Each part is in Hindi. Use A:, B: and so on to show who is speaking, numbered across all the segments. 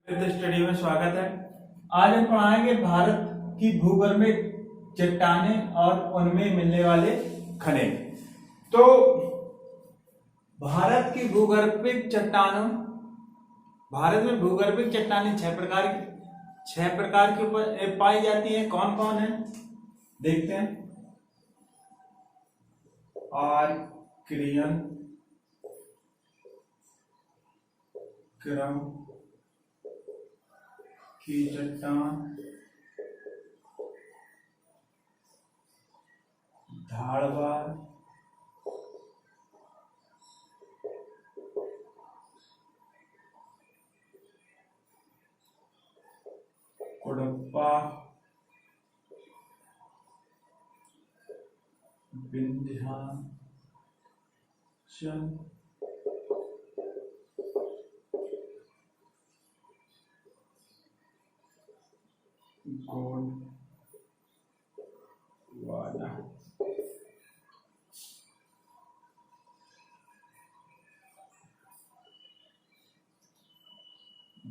A: स्टडी में स्वागत है। आज हम पढ़ाएंगे भारत की भूगर्भिक चट्टानें और उनमें मिलने वाले खनिज। तो भारत की भूगर्भिक चट्टानों भारत में भूगर्भिक चट्टानें छह प्रकार की पाई जाती हैं। कौन कौन है देखते हैं। आर्कियन, क्रम की चट्टान, ढालवार, कुडप्पा, विंध्याचल, गोंडवाना।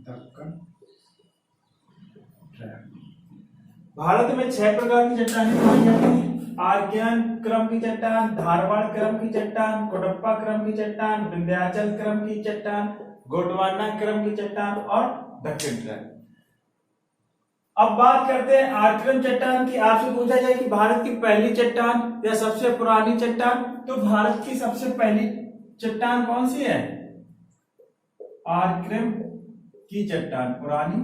A: दक्कन ट्रैप। भारत में 6 प्रकार की चट्टानें पाई जाती हैं। आर्कियन क्रम की चट्टान, धारवाड़ क्रम की चट्टान, कुडप्पा क्रम की चट्टान, विंध्याचल क्रम की चट्टान, गोंडवाना क्रम की चट्टान और दक्षिण ट्रैप। अब बात करते हैं आर्कियन चट्टान की। आपसे पूछा जाए कि भारत की पहली चट्टान या सबसे पुरानी चट्टान, तो भारत की सबसे पहली चट्टान कौन सी है? आर्कियन की चट्टान, पुरानी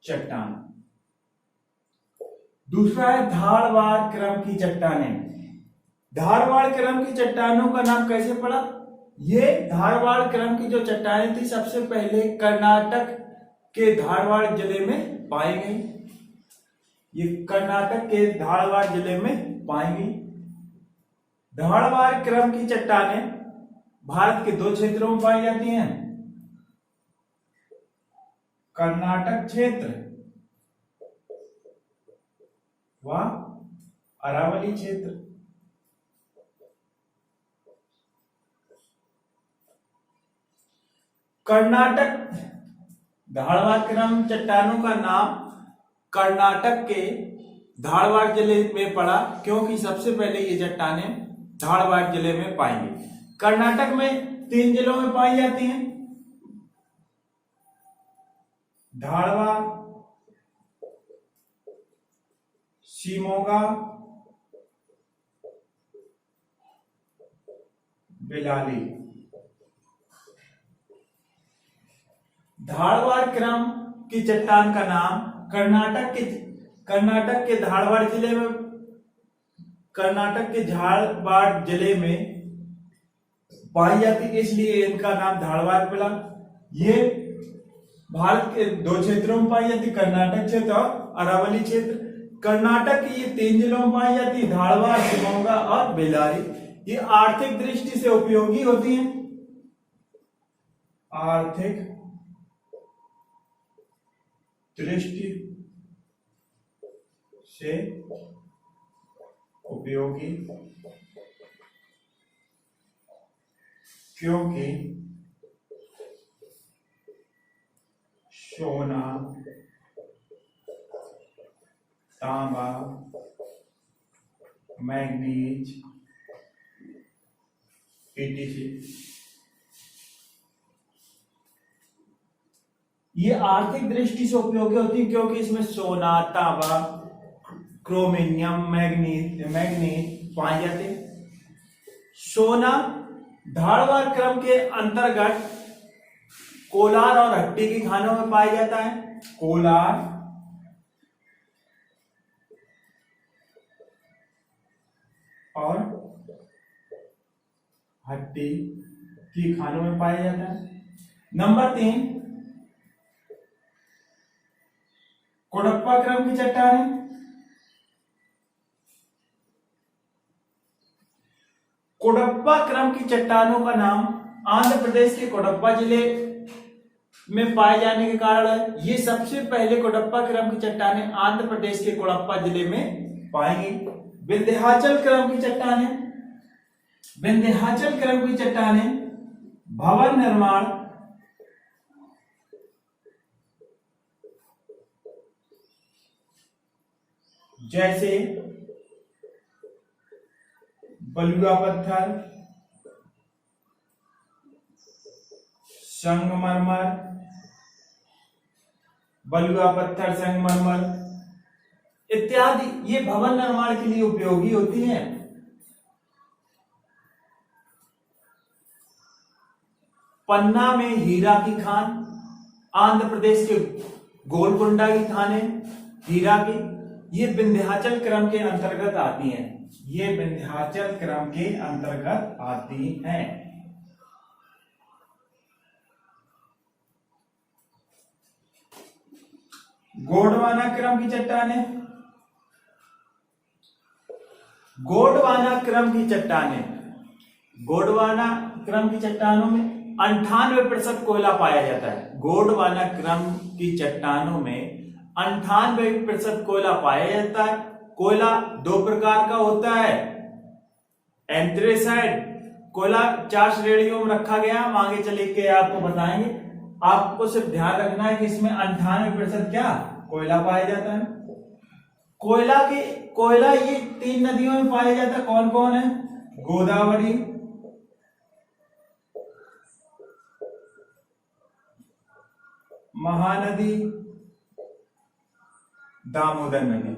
A: चट्टान। दूसरा है धारवाड़ क्रम की चट्टानें। धारवाड़ क्रम की चट्टानों का नाम कैसे पड़ा? ये धारवाड़ क्रम की जो चट्टानें थी सबसे पहले कर्नाटक के धारवाड़ जिले में पाई गई। ये कर्नाटक के धारवाड़ जिले में पाई गई। धारवाड़ क्रम की चट्टानें भारत के 2 क्षेत्रों में पाई जाती हैं। कर्नाटक क्षेत्र व अरावली क्षेत्र। कर्नाटक धारवाड़ क्रम चट्टानों का नाम कर्नाटक के धारवाड़ जिले में पड़ा, क्योंकि सबसे पहले ये चट्टानें धारवाड़ जिले में पाई गई। कर्नाटक में 3 जिलों में पाई जाती हैं। धारवाड़, शिमोगा, बेलाली। धारवाड़ क्रम की चट्टान का नाम कर्नाटक के धारवाड़ जिले में पाई जाती है, इसलिए इनका नाम धारवाड़ पड़ा। ये भारत के 2 क्षेत्रों में पाई जाती, कर्नाटक क्षेत्र और अरावली क्षेत्र। कर्नाटक की ये 3 जिलों में पाई जाती है, धारवाड़, शिमोगा और बेल्लारी। ये आर्थिक दृष्टि से उपयोगी होती हैं। आर्थिक दृष्टि से उपयोगी क्योंकि सोना, तांबा, मैग्नीज, पीटीसी ये आर्थिक दृष्टि से उपयोगी होती है, क्योंकि इसमें सोना, तांबा, क्रोमिनियम, मैग्नीज पाए जाते हैं। सोना धारवाड़ क्रम के अंतर्गत कोलार और हट्टी की खानों में पाया जाता है। कोलार और हट्टी की खानों में पाया जाता है। नंबर 3 कुडप्पा क्रम की चट्टान है। कुडप्पा क्रम की चट्टानों का नाम आंध्र प्रदेश के कुडप्पा जिले में पाए जाने के कारण है। ये सबसे पहले कुडप्पा क्रम की चट्टानें आंध्र प्रदेश के कुडप्पा जिले में पाई गई। विंध्याचल क्रम की चट्टानें, विंध्याचल क्रम की चट्टानें भवन निर्माण जैसे बलुआ पत्थर, संगमरमर, बलुआ पत्थर, संगमरमर इत्यादि ये भवन निर्माण के लिए उपयोगी होती हैं। पन्ना में हीरा की खान, आंध्र प्रदेश के गोलकुंडा की खानें हीरा की, ये विंध्याचल क्रम के अंतर्गत आती हैं। ये विंध्याचल क्रम के अंतर्गत आती हैं। गोंडवाना क्रम की चट्टानें, गोंडवाना क्रम की चट्टानें, गोंडवाना क्रम की चट्टानों में 98% कोयला पाया जाता है। गोंडवाना क्रम की चट्टानों में 98% कोयला पाया जाता है। कोयला दो प्रकार का होता है। एंथ्रेसाइड कोयला 4 श्रेणियों में रखा गया, हम आगे चले के आपको बताएंगे। आपको सिर्फ ध्यान रखना है कि इसमें 98% क्या कोयला पाया जाता है। कोयला ये 3 नदियों में पाया जाता है। कौन कौन है? गोदावरी, महानदी, दामोदर नदी।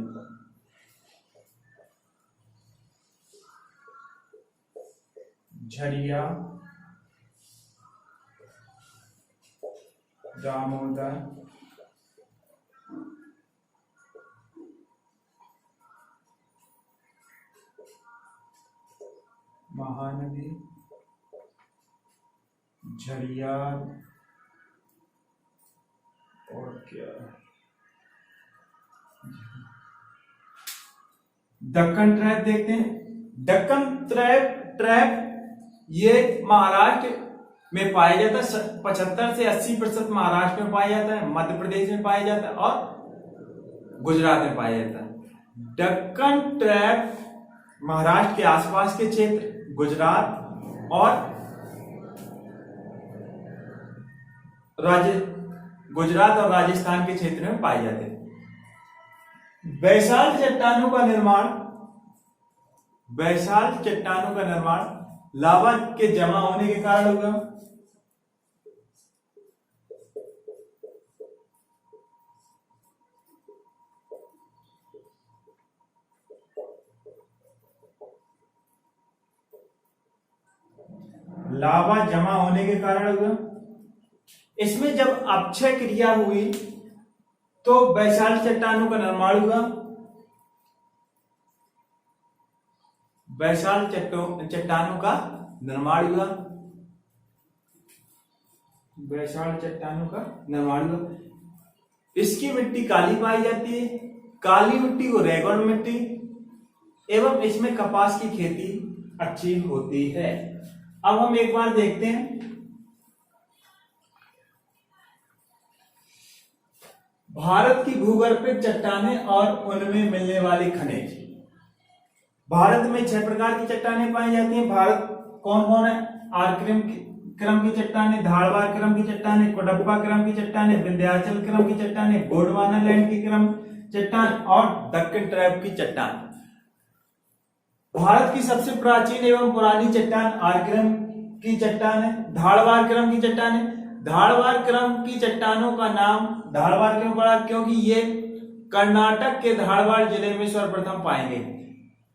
A: झरिया, दामोदर, महानदी, झरिया और क्या, दक्कन ट्रैप देखते हैं। दक्कन ट्रैप ये महाराष्ट्र में पाया जाता है। 75 से 80% महाराष्ट्र में पाया जाता है, मध्य प्रदेश में पाया जाता है और गुजरात में पाया जाता है। दक्कन ट्रैप महाराष्ट्र के आसपास के क्षेत्र, गुजरात और राजस्थान के क्षेत्र में पाए जाते हैं। बैसाल्ट चट्टानों का निर्माण लावा के जमा होने के कारण होगा। लावा जमा होने के कारण होगा। इसमें जब अपक्षय क्रिया हुई तो बैसाल्ट चट्टानों का निर्माण हुआ। बैसाल्ट चट्टानों का निर्माण हुआ। बैसाल्ट चट्टानों का निर्माण हुआ। इसकी मिट्टी काली पाई जाती है। काली मिट्टी को रेगौन मिट्टी एवं इसमें कपास की खेती अच्छी होती है। अब हम एक बार देखते हैं भारत की भूगर्भिक चट्टानें और उनमें मिलने वाले खनिज। भारत में 6 प्रकार की चट्टानें पाई जाती हैं। भारत कौन कौन है? आर्य क्रम की चट्टानें, धारवाड़ क्रम की चट्टानें, कोडप्पा क्रम की चट्टानें, विंध्याचल क्रम की चट्टानें, गोंडवाना लैंड की क्रम चट्टान और दक्कन ट्रैप की चट्टान। भारत की सबसे प्राचीन एवं पुरानी चट्टान आर्य क्रम की चट्टान है। धारवाड़ क्रम की चट्टान है। धारवाड़ क्रम की चट्टानों का नाम धारवाड़ क्यों पड़ा? क्योंकि ये कर्नाटक के धारवाड़ जिले में सर्वप्रथम पाएंगे।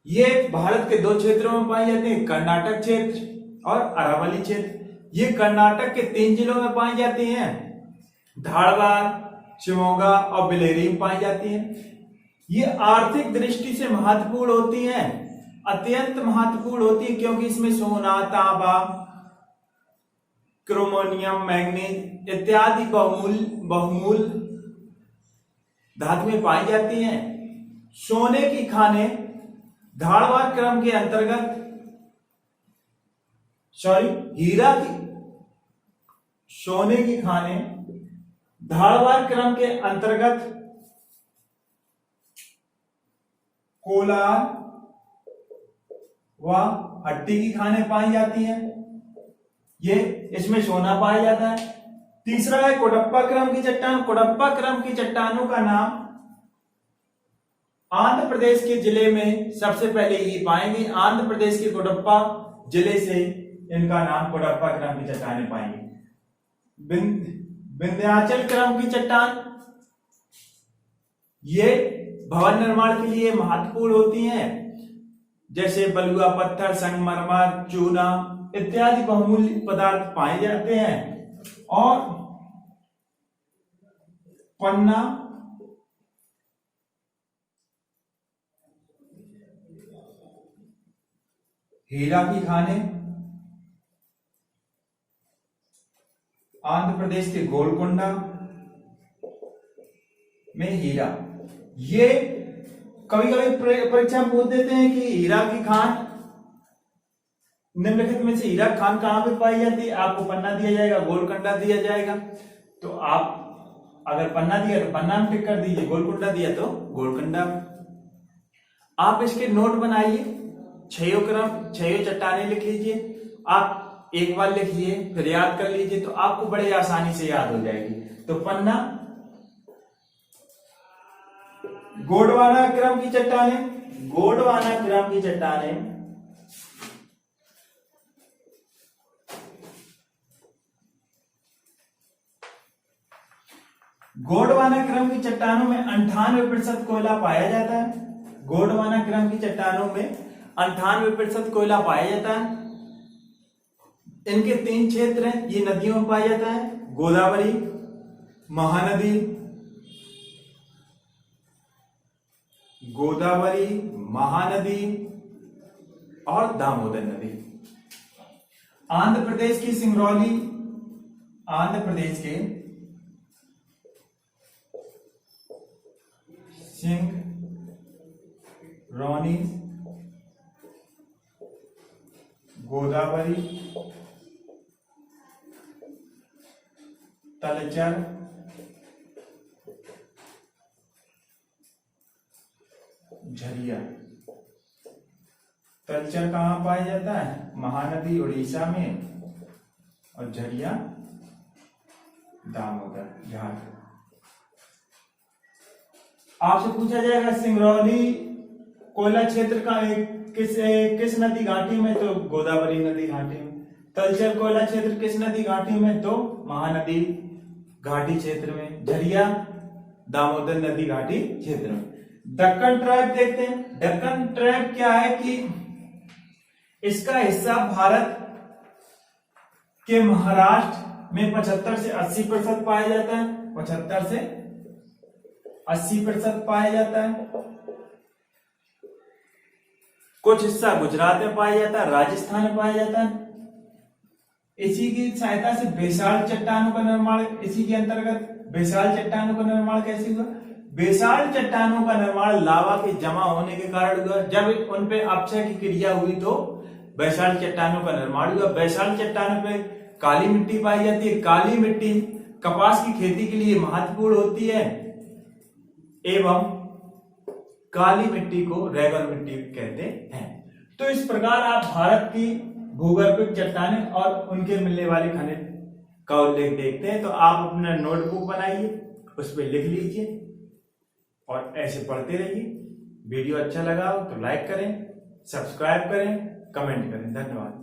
A: ये भारत के 2 क्षेत्रों में पाई जाती है, कर्नाटक क्षेत्र और अरावली क्षेत्र। ये कर्नाटक के 3 जिलों में पाई जाती हैं, धारवाड़, शिवमोगा और बिलेरी में पाई जाती हैं। ये आर्थिक दृष्टि से महत्वपूर्ण होती हैं, अत्यंत महत्वपूर्ण होती है, क्योंकि इसमें सोना, तांबा, क्रोमोनियम, मैग्नीज इत्यादि बहुमूल्य धातुएं पाई जाती हैं। सोने की खानें धारवाड़ क्रम के अंतर्गत, हीरा की सोने की खानें धारवाड़ क्रम के अंतर्गत कोलार व हट्टी की खानें पाई जाती हैं। ये इसमें सोना पाया जाता है। तीसरा है कोडप्पा क्रम की चट्टान। कोडप्पा क्रम की चट्टानों का नाम आंध्र प्रदेश के जिले में सबसे पहले ये पाएंगे। आंध्र प्रदेश के कोडप्पा जिले से इनका नाम कोडप्पा क्रम की चट्टानें पाएंगे। विंध्याचल क्रम की चट्टान, ये भवन निर्माण के लिए महत्वपूर्ण होती हैं, जैसे बलुआ पत्थर, संगमरमर, चूना इत्यादि बहुमूल्य पदार्थ पाए जाते हैं। और पन्ना, हीरा की खानें, आंध्र प्रदेश के गोलकोंडा में हीरा। ये कभी कभी परीक्षा में पूछ देते हैं कि हीरा की खान निम्नलिखित में से हीरा खान कहां पे पाई जाती है। आपको पन्ना दिया जाएगा, गोलकोंडा दिया जाएगा, तो आप अगर पन्ना दिया तो पन्ना में टिक कर दीजिए, गोलकोंडा दिया तो गोलकोंडा। आप इसके नोट बनाइए, छयो क्रम, छयो चट्टानें लिख लीजिए। आप एक बार लिखिए फिर याद कर लीजिए, तो आपको बड़े आसानी से याद हो जाएगी। तो पन्ना, गोंडवाना क्रम की चट्टानें, गोंडवाना क्रम की चट्टानें गोंडवाना क्रम की चट्टानों में 98% कोयला पाया जाता है। गोंडवाना क्रम की चट्टानों में 98% कोयला पाया जाता है। इनके 3 क्षेत्र हैं, ये नदियों में पाया जाता है, गोदावरी, महानदी, गोदावरी, महानदी और दामोदर नदी। आंध्र प्रदेश की सिंगरौली, आंध्र प्रदेश के सिंगरौली, गोदावरी, तलचर, झरिया। तलचर कहां पाया जाता है? महानदी उड़ीसा में, और झरिया दामोदर झारखंड। आपसे पूछा जाएगा सिंगरौली कोयला क्षेत्र का किस नदी घाटी में? तो गोदावरी नदी घाटी में। तलचर कोयला क्षेत्र किस नदी घाटी में? तो महानदी घाटी क्षेत्र में। झरिया दामोदर नदी घाटी क्षेत्र में। दक्कन ट्राइब देखते हैं। दक्कन ट्राइब क्या है कि इसका हिस्सा भारत के महाराष्ट्र में 75 से 80% पाया जाता है। 75 से 80% पाया जाता है। कुछ हिस्सा गुजरात में पाया जाता है, राजस्थान में पाया जाता है। इसी की सहायता से बेसाल्ट चट्टानों का निर्माण, इसी के अंतर्गत बेसाल्ट चट्टानों का निर्माण कैसे हुआ? बेसाल्ट चट्टानों का निर्माण लावा के जमा होने के कारण हुआ। जब उन पे अपक्षय की क्रिया हुई तो बेसाल्ट चट्टानों का निर्माण हुआ। बेसाल्ट चट्टानों पे काली मिट्टी पाई जाती है। काली मिट्टी कपास की खेती के लिए महत्वपूर्ण होती है, एवं काली मिट्टी को रेगुलर मिट्टी कहते हैं। तो इस प्रकार आप भारत की भूगर्भिक चट्टानें और उनके मिलने वाले खनिज का उल्लेख देखते हैं। तो आप अपना नोटबुक बनाइए, उस पर लिख लीजिए और ऐसे पढ़ते रहिए। वीडियो अच्छा लगा हो तो लाइक करें, सब्सक्राइब करें, कमेंट करें। धन्यवाद।